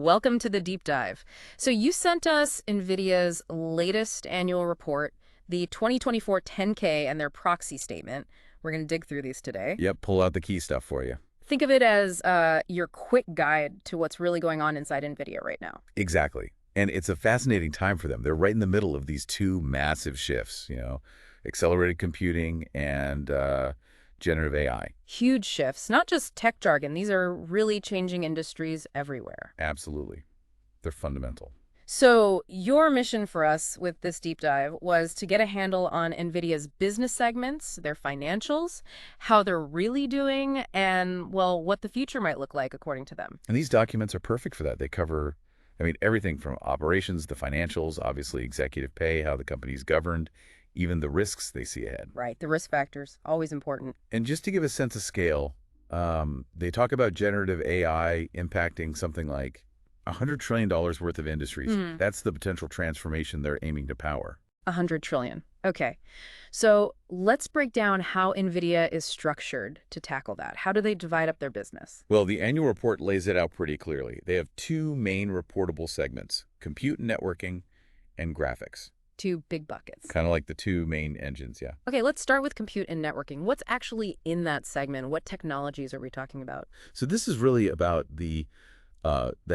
Welcome to the deep dive. So you sent us NVIDIA's latest annual report, the 2024 10K and their proxy statement. We're going to dig through these today. Yep, pull out the key stuff for you. Think of it as your quick guide to what's really going on inside NVIDIA right now. Exactly. And it's a fascinating time for them. They're right in the middle of these two massive shifts, accelerated computing and generative AI. Huge shifts, not just tech jargon. These are really changing industries everywhere. Absolutely. They're fundamental. So your mission for us with this deep dive was to get a handle on NVIDIA's business segments, their financials, how they're really doing, and, well, what the future might look like according to them. And these documents are perfect for that. They cover, everything from operations, the financials, obviously executive pay, how the company's governed, even the risks they see ahead. Right, the risk factors, always important. And just to give a sense of scale, they talk about generative AI impacting something like $100 trillion worth of industries. That's the potential transformation they're aiming to power. 100 trillion. Okay. So let's break down how NVIDIA is structured to tackle that. How do they divide up their business? Well, the annual report lays it out pretty clearly. They have two main reportable segments, compute and networking and graphics. Two big buckets. Kind of like the two main engines, yeah. Okay, let's start with compute and networking. What's actually in that segment? What technologies are we talking about? So this is really about the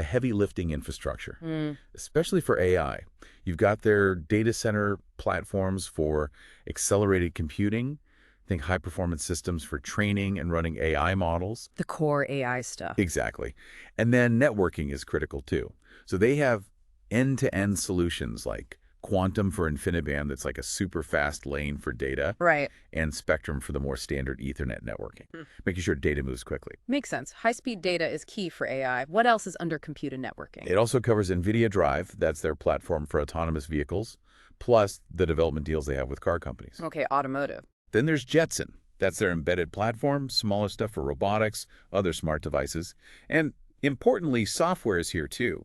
heavy lifting infrastructure, especially for AI. You've got their data center platforms for accelerated computing. Think high-performance systems for training and running AI models. The core AI stuff. Exactly. And then networking is critical too. So they have end-to-end solutions like Quantum for InfiniBand, that's like a super fast lane for data. Right. And Spectrum for the more standard Ethernet networking, making sure data moves quickly. Makes sense. High-speed data is key for AI. What else is under compute and networking? It also covers Nvidia Drive, that's their platform for autonomous vehicles, plus the development deals they have with car companies. Okay, automotive. Then there's Jetson. That's their embedded platform, smaller stuff for robotics, other smart devices. And importantly, software is here too,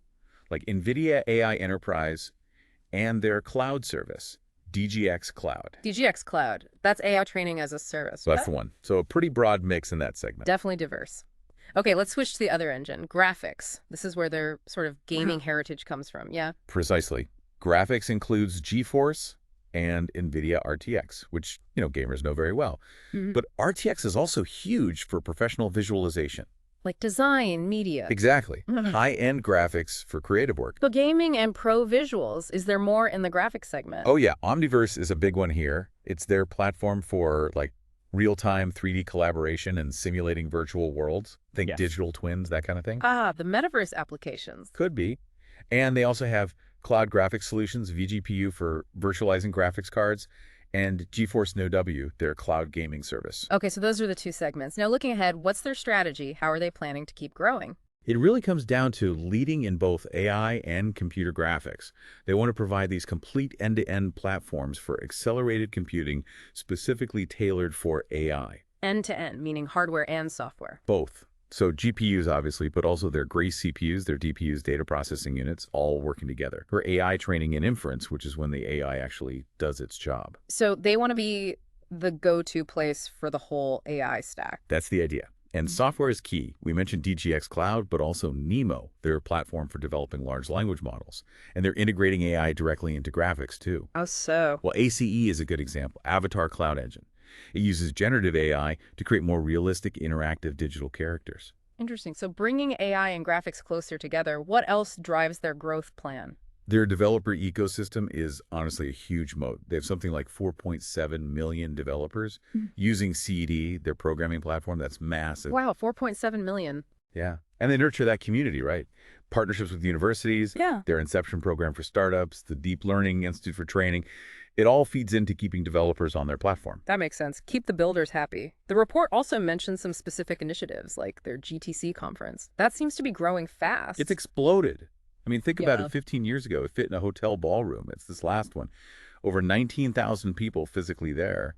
like Nvidia AI Enterprise and their cloud service, DGX Cloud. DGX Cloud. That's AI training as a service. So that's the one. So a pretty broad mix in that segment. Definitely diverse. Okay, let's switch to the other engine, graphics. This is where their sort of gaming heritage comes from, yeah? Precisely. Graphics includes GeForce and NVIDIA RTX, which, gamers know very well. But RTX is also huge for professional visualization. Like design, media. Exactly. High-end graphics for creative work. So gaming and pro visuals, is there more in the graphics segment? Oh yeah, Omniverse is a big one here. It's their platform for real-time 3D collaboration and simulating virtual worlds. Think digital twins, that kind of thing. Ah, the metaverse applications. Could be. And they also have Cloud Graphics Solutions, vGPU for virtualizing graphics cards, and GeForce NoW, their cloud gaming service. Okay, so those are the two segments. Now, looking ahead, what's their strategy? How are they planning to keep growing? It really comes down to leading in both AI and computer graphics. They want to provide these complete end-to-end platforms for accelerated computing specifically tailored for AI. End-to-end, meaning hardware and software. Both. So GPUs, obviously, but also their Grace CPUs, their DPUs, data processing units, all working together for AI training and inference, which is when the AI actually does its job. So they want to be the go-to place for the whole AI stack. That's the idea. And software is key. We mentioned DGX Cloud, but also NeMo, their platform for developing large language models. And they're integrating AI directly into graphics, too. Oh, so? Well, ACE is a good example, Avatar Cloud Engine. It uses generative AI to create more realistic, interactive digital characters. Interesting. So bringing AI and graphics closer together, what else drives their growth plan? Their developer ecosystem is honestly a huge moat. They have something like 4.7 million developers using CED, their programming platform. That's massive. Wow, 4.7 million. Yeah. And they nurture that community, right? Partnerships with universities, their Inception program for startups, the Deep Learning Institute for Training. It all feeds into keeping developers on their platform. That makes sense. Keep the builders happy. The report also mentions some specific initiatives, like their GTC conference. That seems to be growing fast. It's exploded. Think about it. 15 years ago, it fit in a hotel ballroom. It's this last one. Over 19,000 people physically there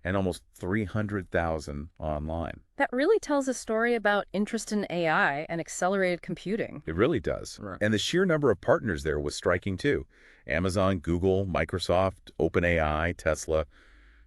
and almost 300,000 online. That really tells a story about interest in AI and accelerated computing. It really does. Right. And the sheer number of partners there was striking too. Amazon, Google, Microsoft, OpenAI, Tesla.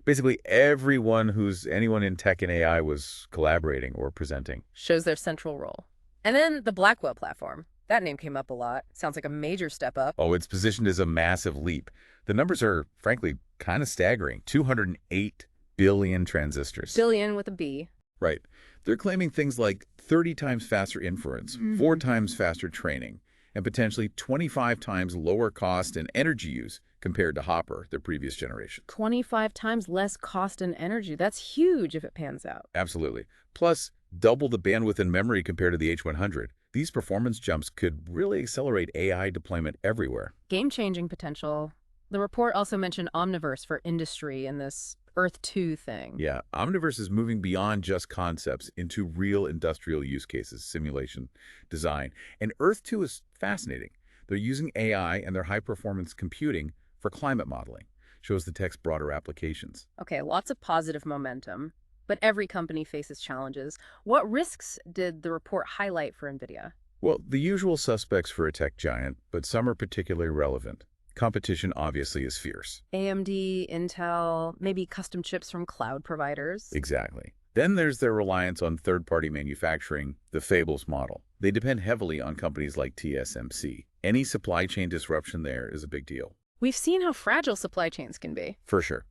Basically anyone in tech and AI was collaborating or presenting. Shows their central role. And then the Blackwell platform. That name came up a lot. Sounds like a major step up. Oh, it's positioned as a massive leap. The numbers are, frankly, kind of staggering. 208 billion transistors. Billion with a B. Right. They're claiming things like 30 times faster inference, 4 times faster training, and potentially 25 times lower cost and energy use compared to Hopper, their previous generation. 25 times less cost and energy. That's huge if it pans out. Absolutely. Plus, double the bandwidth and memory compared to the H100. These performance jumps could really accelerate AI deployment everywhere. Game-changing potential. The report also mentioned Omniverse for industry and this Earth 2 thing. Yeah, Omniverse is moving beyond just concepts into real industrial use cases, simulation, design. And Earth 2 is fascinating. They're using AI and their high-performance computing for climate modeling. Shows the tech's broader applications. Okay, lots of positive momentum, but every company faces challenges. What risks did the report highlight for Nvidia? Well, the usual suspects for a tech giant, but some are particularly relevant. Competition obviously is fierce. AMD, Intel, maybe custom chips from cloud providers. Exactly. Then there's their reliance on third-party manufacturing, the Fables model. They depend heavily on companies like TSMC. Any supply chain disruption there is a big deal. We've seen how fragile supply chains can be. For sure.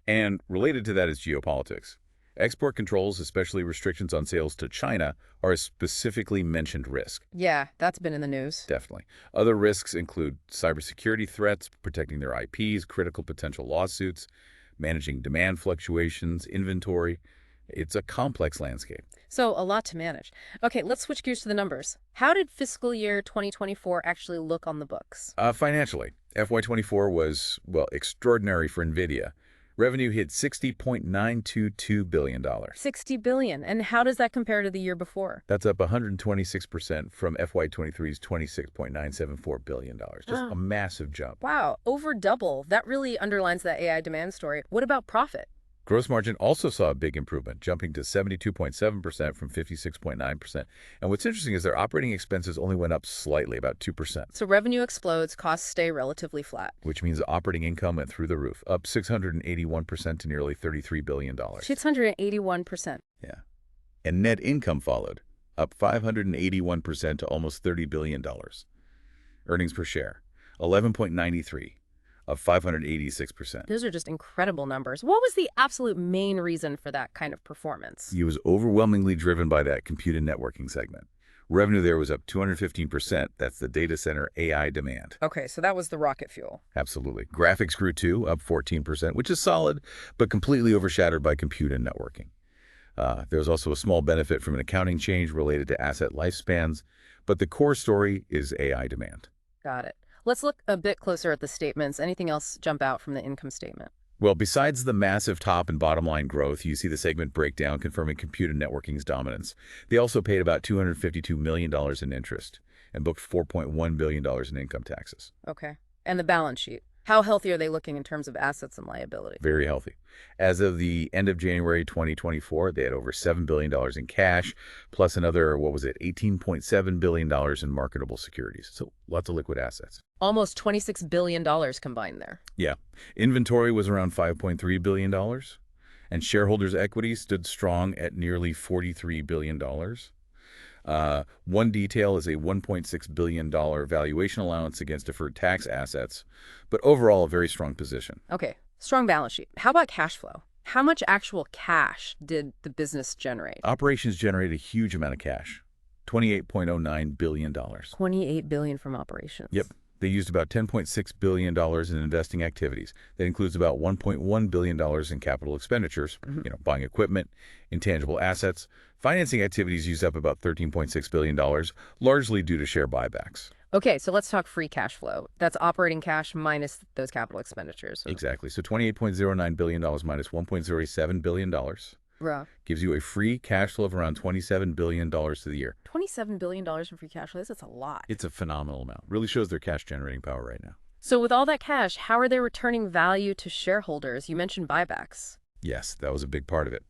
And related to that is geopolitics. Export controls, especially restrictions on sales to China, are a specifically mentioned risk. Yeah, that's been in the news. Definitely. Other risks include cybersecurity threats, protecting their IPs, critical potential lawsuits, managing demand fluctuations, inventory. It's a complex landscape. So a lot to manage. Okay, let's switch gears to the numbers. How did fiscal year 2024 actually look on the books? Financially, FY24 was, well, extraordinary for Nvidia. Revenue hit $60.922 billion. 60 billion. And how does that compare to the year before? That's up 126% from FY23's $26.974 billion. Just a massive jump. Wow, over double. That really underlines that AI demand story. What about profit? Gross margin also saw a big improvement, jumping to 72.7% from 56.9%. And what's interesting is their operating expenses only went up slightly, about 2%. So revenue explodes, costs stay relatively flat. Which means operating income went through the roof, up 681% to nearly $33 billion. 681%. Yeah. And net income followed, up 581% to almost $30 billion. Earnings per share, 11.93, up 586%. Those are just incredible numbers. What was the absolute main reason for that kind of performance? It was overwhelmingly driven by that compute and networking segment. Revenue there was up 215%. That's the data center AI demand. Okay, so that was the rocket fuel. Absolutely. Graphics grew too, up 14%, which is solid, but completely overshadowed by compute and networking. There was also a small benefit from an accounting change related to asset lifespans, but the core story is AI demand. Got it. Let's look a bit closer at the statements. Anything else jump out from the income statement? Well, besides the massive top and bottom line growth, you see the segment breakdown confirming compute and networking's dominance. They also paid about $252 million in interest and booked $4.1 billion in income taxes. Okay. And the balance sheet. How healthy are they looking in terms of assets and liability? Very healthy. As of the end of January 2024, they had over $7 billion in cash, plus another, $18.7 billion in marketable securities. So lots of liquid assets. Almost $26 billion combined there. Yeah. Inventory was around $5.3 billion, and shareholders' equity stood strong at nearly $43 billion. One detail is a $1.6 billion valuation allowance against deferred tax assets, but overall a very strong position. Okay, strong balance sheet. How about cash flow? How much actual cash did the business generate? Operations generated a huge amount of cash, $28.09 billion. $28 billion from operations. Yep. They used about $10.6 billion in investing activities. That includes about $1.1 billion in capital expenditures, buying equipment, intangible assets. Financing activities used up about $13.6 billion, largely due to share buybacks. Okay, so let's talk free cash flow. That's operating cash minus those capital expenditures. Exactly. So $28.09 billion minus $1.07 billion gives you a free cash flow of around $27 billion to the year. $27 billion in free cash flow, that's a lot. It's a phenomenal amount. Really shows their cash generating power right now. So with all that cash, how are they returning value to shareholders? You mentioned buybacks. Yes, that was a big part of it.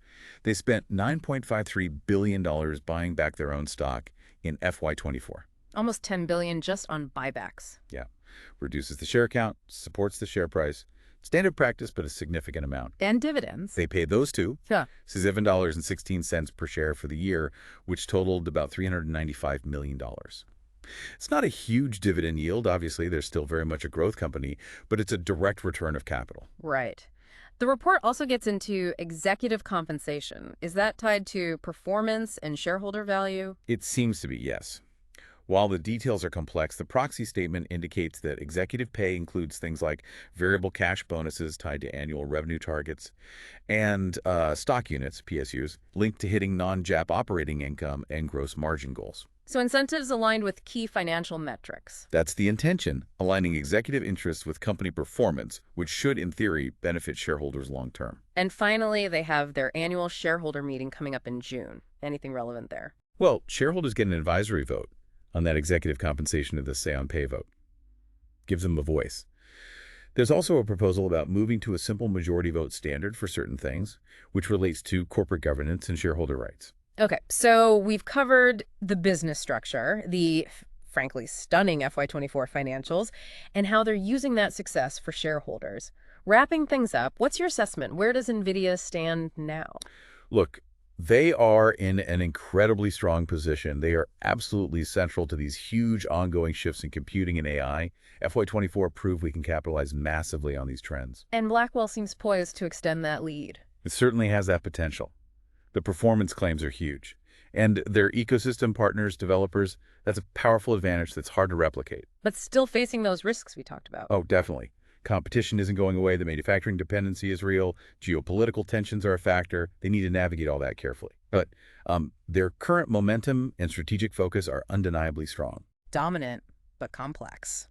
They spent $9.53 billion buying back their own stock in FY24. Almost $10 billion just on buybacks. Yeah. Reduces the share count, supports the share price. Standard practice, but a significant amount. And dividends. They paid those too. Yeah. $7.16 per share for the year, which totaled about $395 million. It's not a huge dividend yield. Obviously, they're still very much a growth company, but it's a direct return of capital. Right. The report also gets into executive compensation. Is that tied to performance and shareholder value? It seems to be, yes. While the details are complex, the proxy statement indicates that executive pay includes things like variable cash bonuses tied to annual revenue targets and stock units, PSUs, linked to hitting non-GAAP operating income and gross margin goals. So incentives aligned with key financial metrics. That's the intention, aligning executive interests with company performance, which should, in theory, benefit shareholders long term. And finally, they have their annual shareholder meeting coming up in June. Anything relevant there? Well, shareholders get an advisory vote on that executive compensation of the say-on-pay vote. Gives them a voice. There's also a proposal about moving to a simple majority vote standard for certain things, which relates to corporate governance and shareholder rights. Okay, so we've covered the business structure, the frankly stunning FY24 financials, and how they're using that success for shareholders. Wrapping things up, what's your assessment? Where does NVIDIA stand now? Look, they are in an incredibly strong position. They are absolutely central to these huge ongoing shifts in computing and AI. FY24 proved we can capitalize massively on these trends. And Blackwell seems poised to extend that lead. It certainly has that potential. The performance claims are huge. And their ecosystem partners, developers, that's a powerful advantage that's hard to replicate. But still facing those risks we talked about. Oh, definitely. Competition isn't going away. The manufacturing dependency is real. Geopolitical tensions are a factor. They need to navigate all that carefully. But their current momentum and strategic focus are undeniably strong. Dominant, but complex.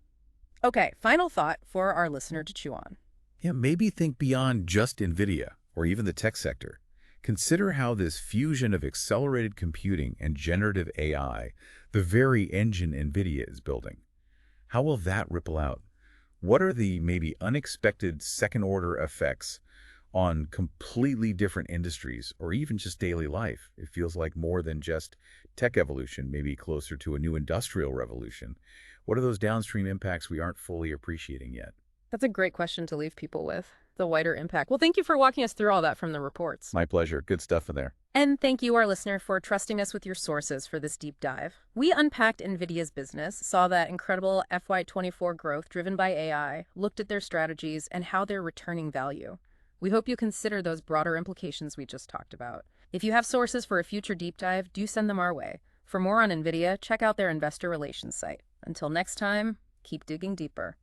Okay, final thought for our listener to chew on. Yeah, maybe think beyond just Nvidia or even the tech sector. Consider how this fusion of accelerated computing and generative AI, the very engine Nvidia is building, how will that ripple out? What are the maybe unexpected second-order effects on completely different industries or even just daily life? It feels like more than just tech evolution, maybe closer to a new industrial revolution. What are those downstream impacts we aren't fully appreciating yet? That's a great question to leave people with, the wider impact. Well, thank you for walking us through all that from the reports. My pleasure. Good stuff in there. And thank you, our listener, for trusting us with your sources for this deep dive. We unpacked NVIDIA's business, saw that incredible FY24 growth driven by AI, looked at their strategies, and how they're returning value. We hope you consider those broader implications we just talked about. If you have sources for a future deep dive, do send them our way. For more on NVIDIA, check out their investor relations site. Until next time, keep digging deeper.